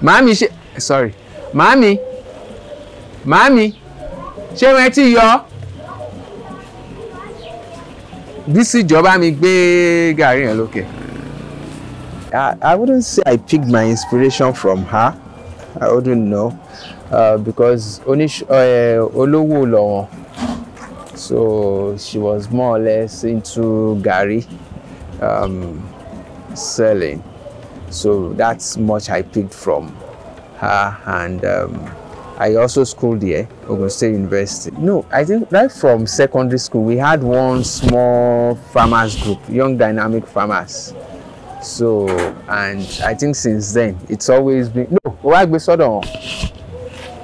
Mami, sorry. Mami, ṣé wọ́n ti yọ? This ìjọba mi gbé gàrí yẹn lókè. I wouldn't say I picked my inspiration from her. I wouldn't know because olówó lọ́wọ́. So she was more or less into gàrí selling. So that's much I picked from her, and I also schooled here, Ogun State University. No, I think right from secondary school we had one small farmers group, young dynamic farmers. So, and I think since then it's always been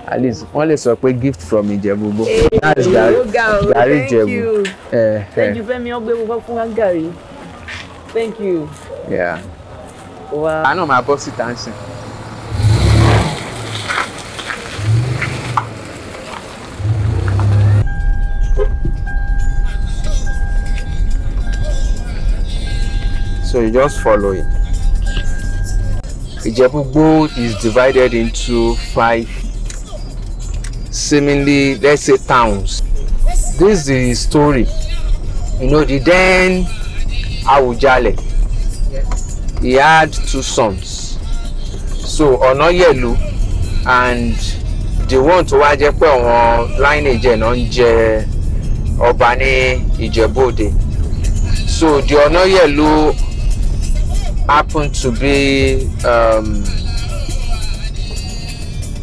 at least one sọ pé gift from Ijebu. That's Gary Ijebu. Thank you very much. Thank you. Yeah. Wow. I know my boss is dancing. So you just follow it. Ijebu is divided into 5 seemingly, let's say, towns. This is the story. You know, the then Awujale, he had 2 sons. So Omolewa and the one to wá jẹ́ pé àwọn lineage náà ń jẹ́ ọba ní Ìjẹ̀bú-Òde. So the Omolewa happened to be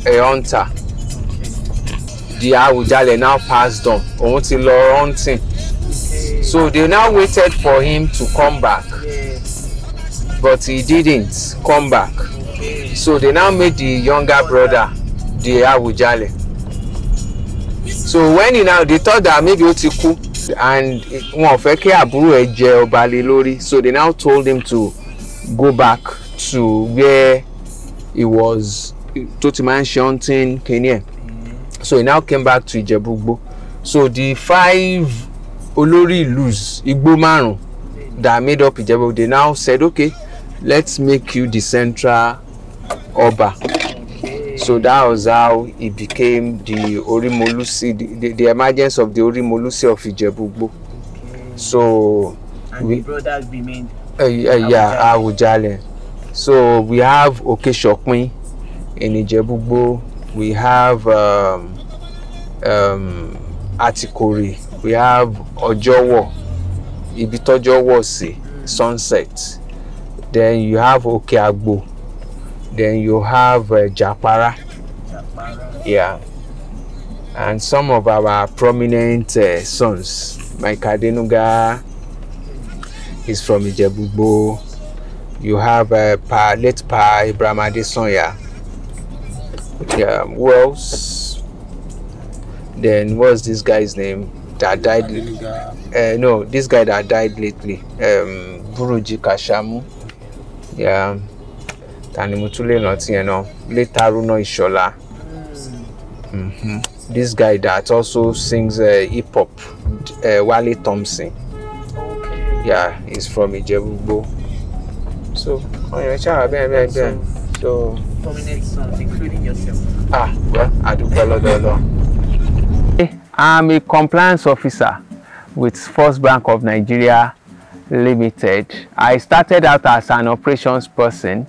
a hunter. The Awujale now passed on. Òun ti lọ hunting. So they now waited for him to come back. But he didn't come back. So they now made the younger brother the Awujale. So when they thought that maybe ó ti kú and wọ́n fẹ́ kí àbúrò ẹ̀ jẹ ọba lé lórí. So they now told him to go back to where he was hunting Kenya. So he now came back to Ijebu. So the 5 olórí ìlús Igbo márùn that made up Ijebu, they now said, okay, let's make you the central Oba. So that was how he became the Orimolusi, the emergence of the Orimolusi of Ijebu. So and the brothers remained. Awujale. So we have Okeshokpin in Ijebu. We have Atikori. We have Ojowo, Ibitojowo Si, Sunset. Then you have Okeagbo. Then you have Japara. Yeah. And some of our prominent sons, Mike Adenuga is from Ijebu. You have late Pa Ibrahim Adesonya. Yeah, who else? Then what's this guy's name that died? No, this guy that died lately. Buruji Kashamu. Yeah. Tanimutule not, you know. Later Runo Ishola. This guy that also sings hip hop, Wale Thompson. Yeah, he's from Ijebu. So, so prominent sons, including yourself. Well, I do follow. I'm a compliance officer with First Bank of Nigeria Limited. I started out as an operations person,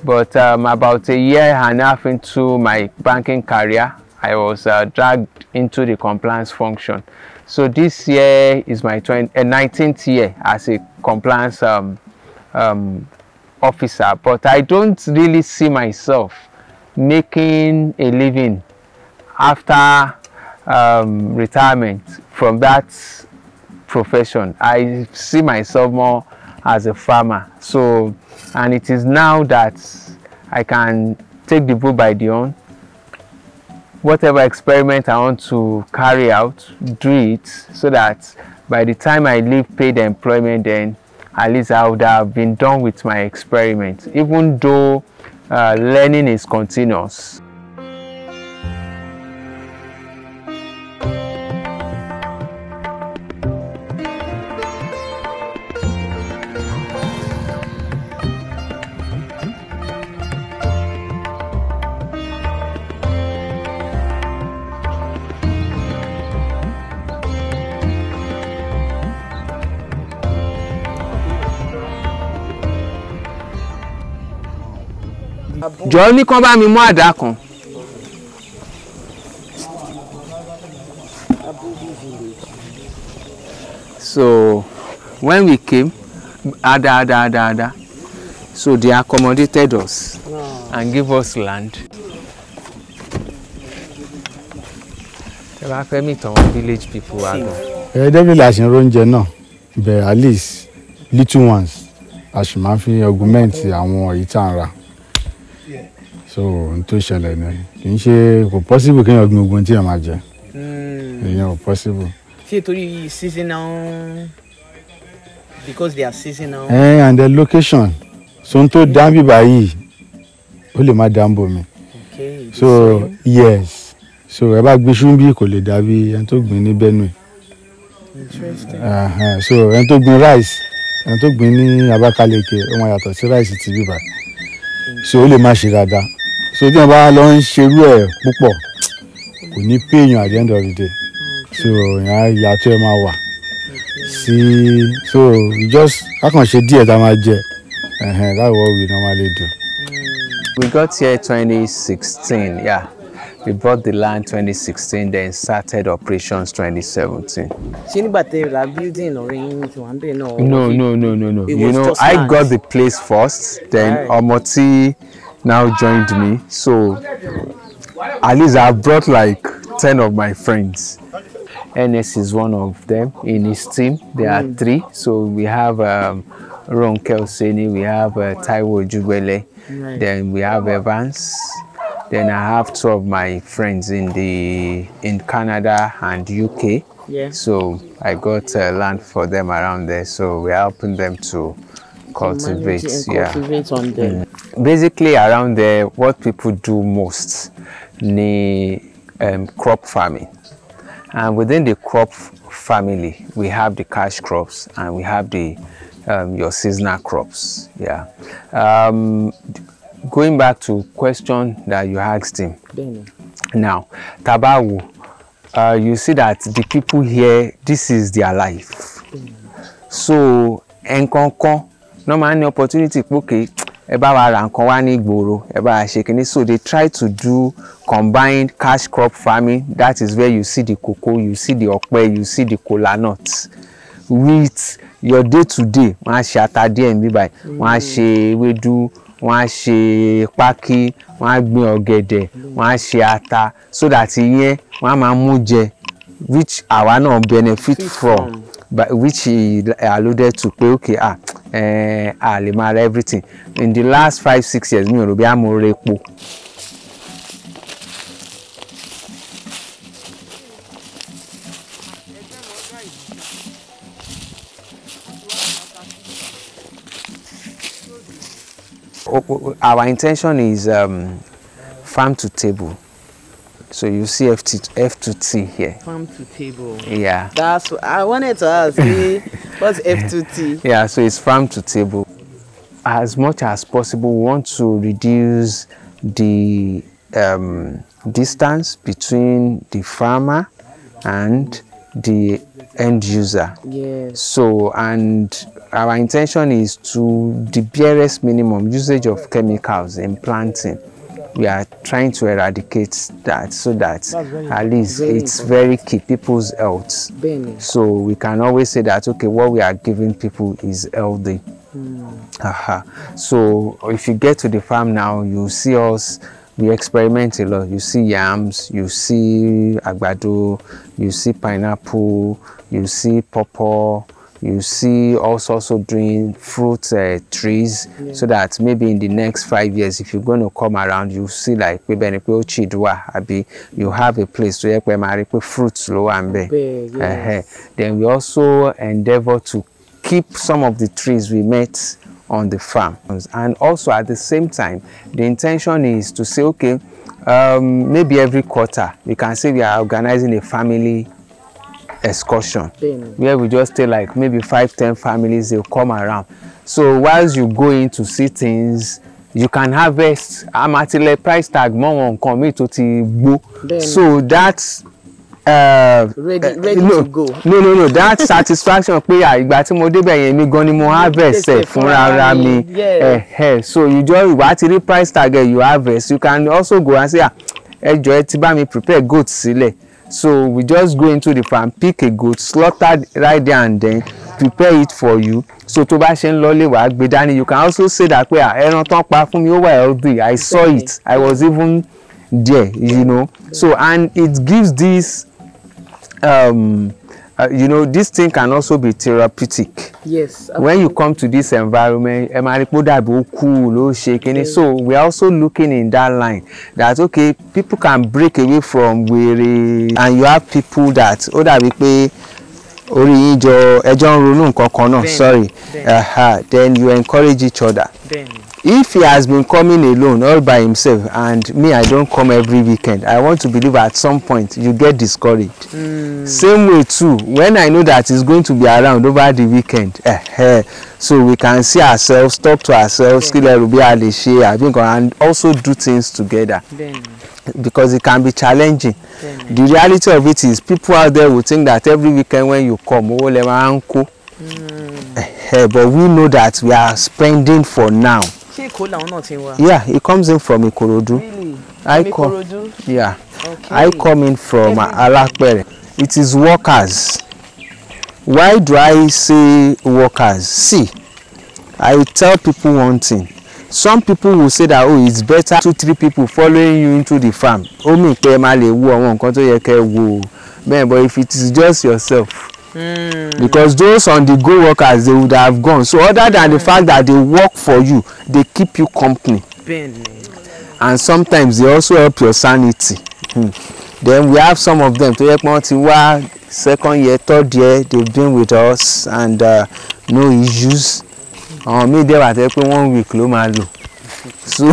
but about a year and a half into my banking career, I was dragged into the compliance function. So this year is my 19th year as a compliance officer, but I don't really see myself making a living after retirement from that profession. I see myself more as a farmer. So, and it is now that I can take the bull by the horn. Whatever experiment I want to carry out, do it, so that by the time I leave paid employment, then at least I would have been done with my experiment, even though learning is continuous. jọ̀ọ́ ní kán bá mi mú àdá kan. So when we came, Ada. So they accommodated us and gave us land. They were meet our village people. Definitely, as in oúnjẹ náà, but at least little ones, as you might feel augment àwọn ìtàn. So n tó ṣẹlẹ̀ ni kì í ṣe kò possible kí èèyàn gbin ogun tí èèyàn máa jẹ. Èèyàn ò possible. See, torí seasonal, because they are seasonal. And the location. So n tó dambi báyìí, ó lè má dambo mi. Okay. So yes. So ẹ bá gbé ṣúmbí kò lè dàbí ẹni tó gbìn ní Benue. Interesting. So ẹni tó gbìn rice, ẹni tó gbìn ní Abakaliki, ó máa yàtọ̀ sí rice ti bíbá. So ó lè má ṣe dáadáa. So tí wọ́n bá lọ ń ṣerú ẹ̀ púpọ̀, kò ní pay èèyàn at the end of the day. So yàtọ̀ ẹ máa wà. See, so we just kàn ṣe díẹ̀ tá máa jẹ. That's what we normally do. We got here 2016, yeah. We bought the land 2016, then started operations 2017. Building or No. You know, I got the place first, then Omoti now joined me. So at least I brought like 10 of my friends. NS is one of them in his team. There are 3. So we have Ronke Oseni, we have Taiwo Jubele, then we have Evans. Then I have 2 of my friends in Canada and UK. Yeah. So I got land for them around there. So we're helping them to cultivate. Cultivate on them. Basically around there, what people do most is crop farming. And within the crop family, we have the cash crops and we have the your seasonal crops. Yeah. Going back to question that you asked him. Now, Tabawu, you see that the people here, this is their life. So, no man opportunity, okay, so they try to do combined cash crop farming. That is where you see the cocoa, you see the okpe, you see the kola nuts. With your day-to-day, wọ́n ṣe ata díẹ̀ níbí báyìí, wọ́n ṣe ewédú, wọ́n ṣe pákí, wọ́n gbin ọ̀gẹ̀dẹ̀, wọ́n ṣe ata, so that ìyẹn wọ́n máa mú jẹ, which àwa náà benefit from, but which he alluded to pé okay lè máa ra everything. In the last 5-6 years mi ò rò bí àmọ́ rẹ̀ epo. Our intention is farm to table. So you see F2T here. Farm to table. Yeah. That's what I wanted to ask. What's F2T? Yeah, so it's farm to table. As much as possible, we want to reduce the distance between the farmer and the end user. Yes. So, and our intention is to the barest minimum usage of chemicals in planting. We are trying to eradicate that so that at least it's very key people's health. So we can always say that okay, what we are giving people is healthy. So if you get to the farm now, you see us. We experiment a lot. You see yams, you see agbado, you see pineapple, you see pawpaw, you see us also doing fruit trees, so that maybe in the next 5 years, if you're going to come around, you see like you have a place to put fruits low and then we also endeavor to keep some of the trees we met on the farm. And also at the same time, the intention is to say, okay, maybe every quarter, we can say we are organizing a family excursion where we just stay like maybe 5-10 families, they'll come around. So whilst you go in to see things, you can harvest. I'm at a price tag more on commit to go. So that's ready no, to go. No. That satisfaction pé ìgbà tí mo débẹ̀ yẹn mi gan ni mo harvest fúnra ara mi. So you just wá ti rí price tag you harvest. You can also go and say ẹ jọ̀ọ́ ẹ ti bá mi prepare goat sílẹ̀. So we just go into the farm, pick a goat, slaughter right there and then, prepare it for you. So tó bá ṣe ń lọ lè wá gbé dání. You can also say that pé ẹran tán pa fún mi ó wà healthy. I saw it. I was even there, you know. So and it gives this you know, this thing can also be therapeutic. Yes. Absolutely. When you come to this environment, cool, shaking. So we're also looking in that line that okay, people can break away from weary, and you have people that then you encourage each other. If he has been coming alone all by himself and me, I don't come every weekend, I want to believe at some point you get discouraged. Same way too, when I know that he's going to be around over the weekend, so we can see ourselves, talk to ourselves, and also do things together. Because it can be challenging. The reality of it is people out there will think that every weekend when you come, but we know that we are spending for now. Yeah, it comes in from Ikorodu. Really? Yeah. Okay. I come in from Alakpere. It is workers. Why do I say workers? See, I will tell people one thing. Some people will say that oh, it's better 2-3 people following you into the farm. But if it is just yourself, because those on the go workers, they would have gone. So other than the fact that they work for you, they keep you company. And sometimes they also help your sanity. Then we have some of them to help second year, third year, they've been with us and no issues. Me they were taking 1 week so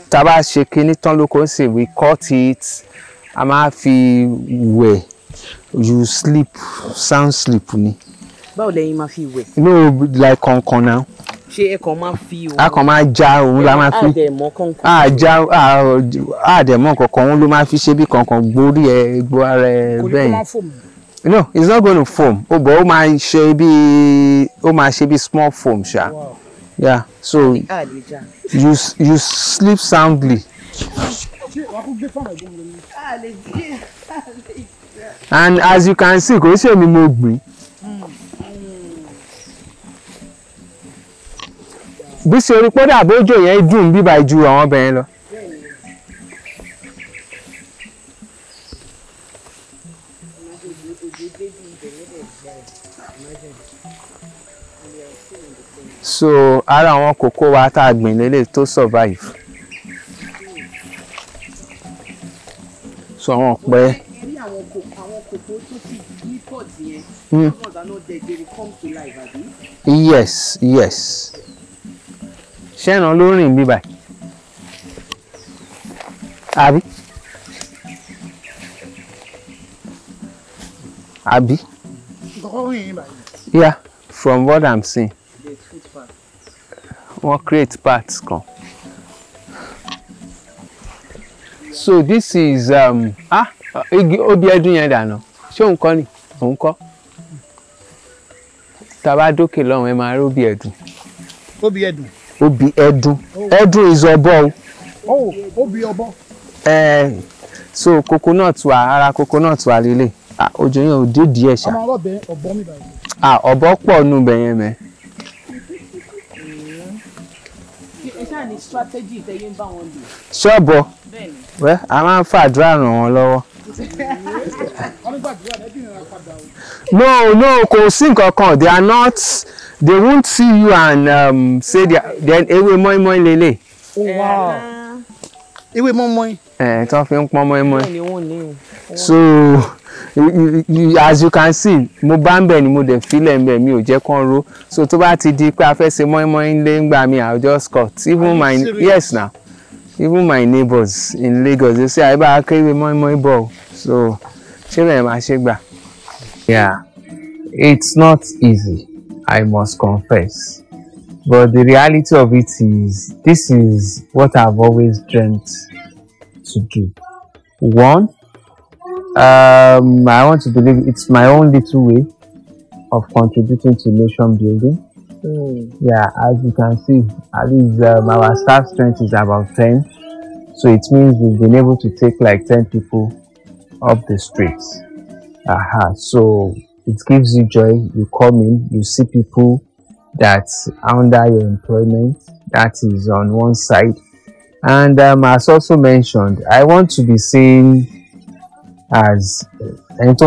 taba shekini ton loko say we cut it. I'm happy way. You sleep, sound sleep ni. Báwo lẹ́yìn máa fi wẹ̀? No, like kankan now. Ṣé ẹ kàn máa fi o? A kàn máa já òun la máa fi. Àdẹ̀mọ́ kankan. Àdẹ̀mọ́ kankan òun ló máa fi ṣe bí kankan gbórí ẹ gbó ara ẹ bẹ́ẹ̀. No, it's not going to foam. Oh, but ó máa ṣe bí small foam ṣá. Wow. Yeah, so you sleep soundly. And as you can see, kò ṣe mi mo gbìn. Bí ṣe rí pé dàbí òjò yẹn dùn bíbá ju àwọn ọbẹ̀ yẹn lọ. So ara àwọn kòkó wa tá a gbìn lélẹ̀ tó survive. So àwọn ọ̀pẹ. Yes. Ṣẹ́ran ló rìn bí báyìí. Àbí? Yeah, from what I'm seeing. Wọ́n create parts kan. So this is obi ẹdun yẹn dànù. Ṣé òun kọ́ ni? Òun kọ́. Tàbá dókè lọ́hùn ẹ máa rí obi ẹdun. Obi ẹdun. Obi ẹdun. Ẹdun is ọ̀bọ. Oh, obi ọ̀bọ. So coconut wa, ara coconut wa lele. Ojo yẹn ò dé díẹ̀ ṣá. Ọmọ ọbẹ̀ ọ̀bọ mi báyìí. Ọ̀bọ pọ̀ nù bẹ̀ yẹn mẹ́. Strategy tẹ́yìn bá wọn lò. Ṣọ́bọ̀. Well, a máa ń fàdúrà ràn wọ́n lọ́wọ́. No, kò sí nǹkan kan. They are not. They won't see you and say then ewé mọ́ínmọ́ín lélẹ̀. Oh wow. Ewé mọ́ínmọ́ín. Tí wọ́n fi ń pọ́n mọ́ínmọ́ín. So as you can see, mo bá ń bẹ̀ ni mo dẹ̀ fílẹ̀ ń bẹ̀ mi ò jẹ́ kán ró. So tó bá ti di pé a fẹ́ ṣe mọ́ínmọ́ín lé ń gbà mí, I'll just cut. Even my yes now. Even my neighbors in Lagos, they say, I buy a moi ball. So, yeah, it's not easy, I must confess. But the reality of it is, this is what I've always dreamt to do. One, I want to believe it's my own little way of contributing to nation building. Yeah, as you can see, at least our staff strength is about 10. So it means we've been able to take like 10 people up the streets. So it gives you joy. You come in, you see people that's under your employment. That is on one side. And as also mentioned, I want to be seen as feeding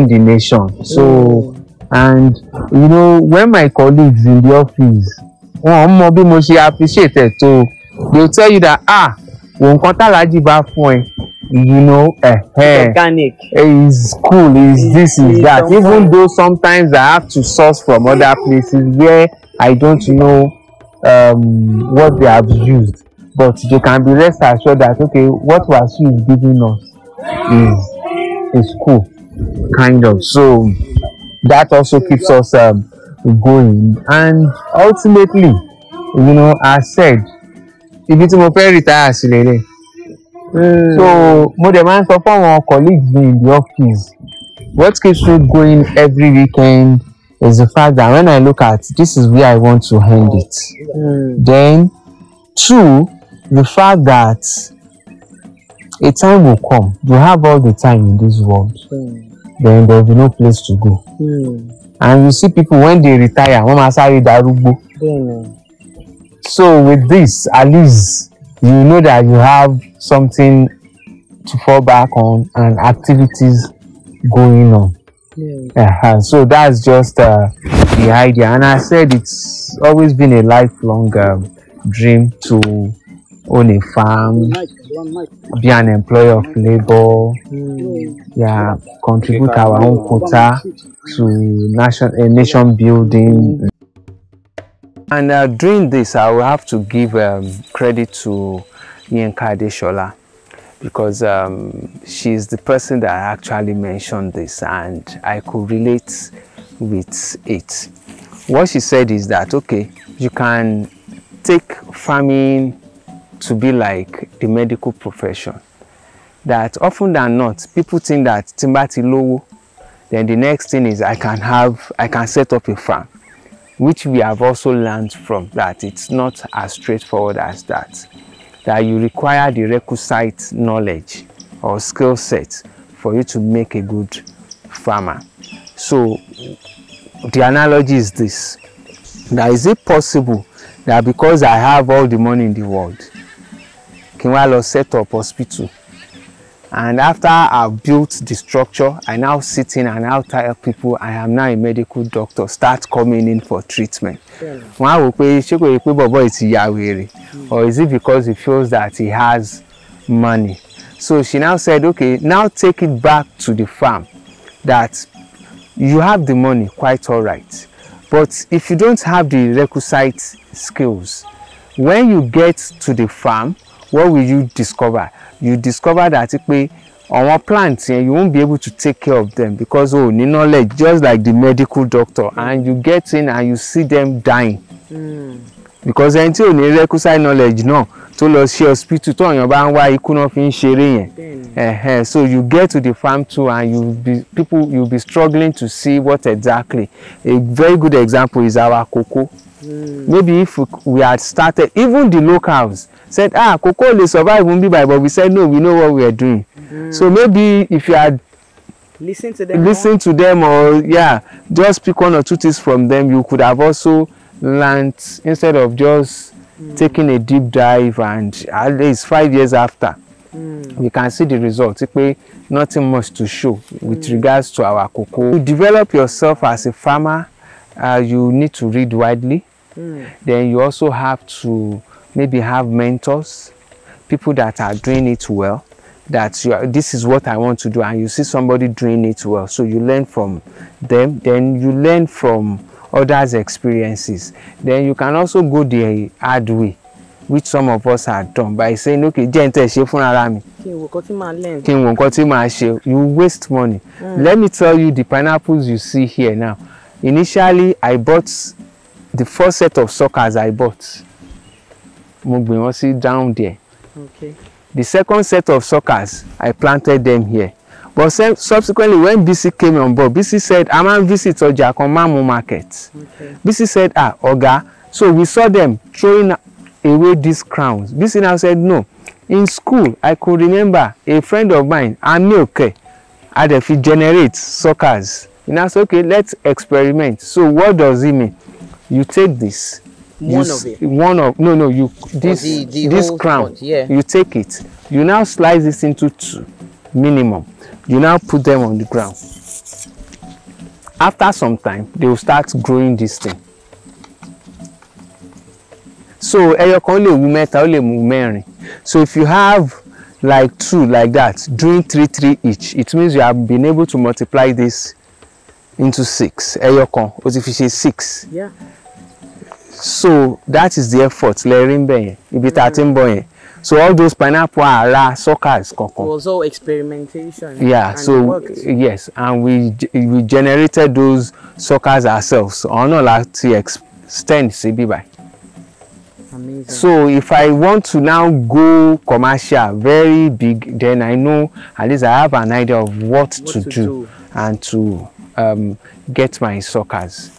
the nation. So, and you know, when my colleagues in the office, appreciate it too, they'll tell you that you know, organic is cool, is this, is that. Even though sometimes I have to source from other places where I don't know what they have used, but they can be rest assured that okay, what Wasiu is giving us is cool, kind of. So that also keeps us going, and ultimately, you know, as said, if it's more retire, so more demand for our colleagues in the office. What keeps me going every weekend is the fact that when I look at this is where I want to end it. Then, two, the fact that a time will come. You have all the time in this world. Then there will be no place to go. And you see people when they retire, so with this, at least you know that you have something to fall back on and activities going on. So that's just the idea. And I said it's always been a lifelong dream to own a farm, be an employer of labor, contribute our own quota to nation building. And during this, I will have to give credit to Yinka Adeshola, because she's the person that actually mentioned this, and I could relate with it. What she said is that, okay, you can take farming to be like the medical profession. That often than not, people think that timbati lowo, then the next thing is I can set up a farm, which we have also learned from that it's not as straightforward as that. That you require the requisite knowledge or skill set for you to make a good farmer. So the analogy is this: that is it possible that because I have all the money in the world, can I set up hospital, and after I've built the structure, I now sit in and now tell people I am now a medical doctor, start coming in for treatment? Or is it because he feels that he has money? So she now said, okay, now take it back to the farm, that you have the money, quite all right, but if you don't have the requisite skills, when you get to the farm, what will you discover? You discover that on our plants you won't be able to take care of them because you knowledge, just like the medical doctor, and you get in and you see them dying. Because until you requisite knowledge, no, to lose hospital to your why couldn't finish sharing. So you get to the farm too, and you'll be struggling to see what exactly. A very good example is our cocoa. Maybe if we had started, even the locals said, cocoa will survive, won't be by, but we said no, we know what we are doing. So maybe if you had listened to them, or just pick one or two things from them, you could have also learned, instead of just taking a deep dive, and at least 5 years after we can see the results. Nothing much to show with regards to our cocoa. To develop yourself as a farmer, you need to read widely. Then you also have to maybe have mentors, people that are doing it well, that this is what I want to do, and you see somebody doing it well, so you learn from them. Then you learn from others' experiences. Then you can also go the hard way, which some of us have done, by saying, okay, you waste money. Let me tell you, the pineapples you see here now, initially I bought the first set of suckers I bought. Down there. Okay. The second set of suckers, I planted them here. But subsequently, when BC came on board, BC said, I'm going to visit Ojakomamu market. Okay. BC said, Oga. So we saw them throwing away these crowns. BC now said, no. In school, I could remember a friend of mine, Amioke, had if he generates suckers. And I said, okay, let's experiment. So what does it mean? You take this. This crown, yeah. You take it. You now slice this into 2 minimum. You now put them on the ground. After some time, they will start growing this thing. So so if you have like 2 like that, doing 3 each, it means you have been able to multiply this into 6. What if you say 6? Yeah. So that is the effort. So all those pineapple are suckers. It was all experimentation. Yeah. So yes, and we generated those suckers ourselves. So I don't like to extend CB by. Amazing. So if I want to now go commercial, very big, then I know at least I have an idea of what to do and to get my suckers.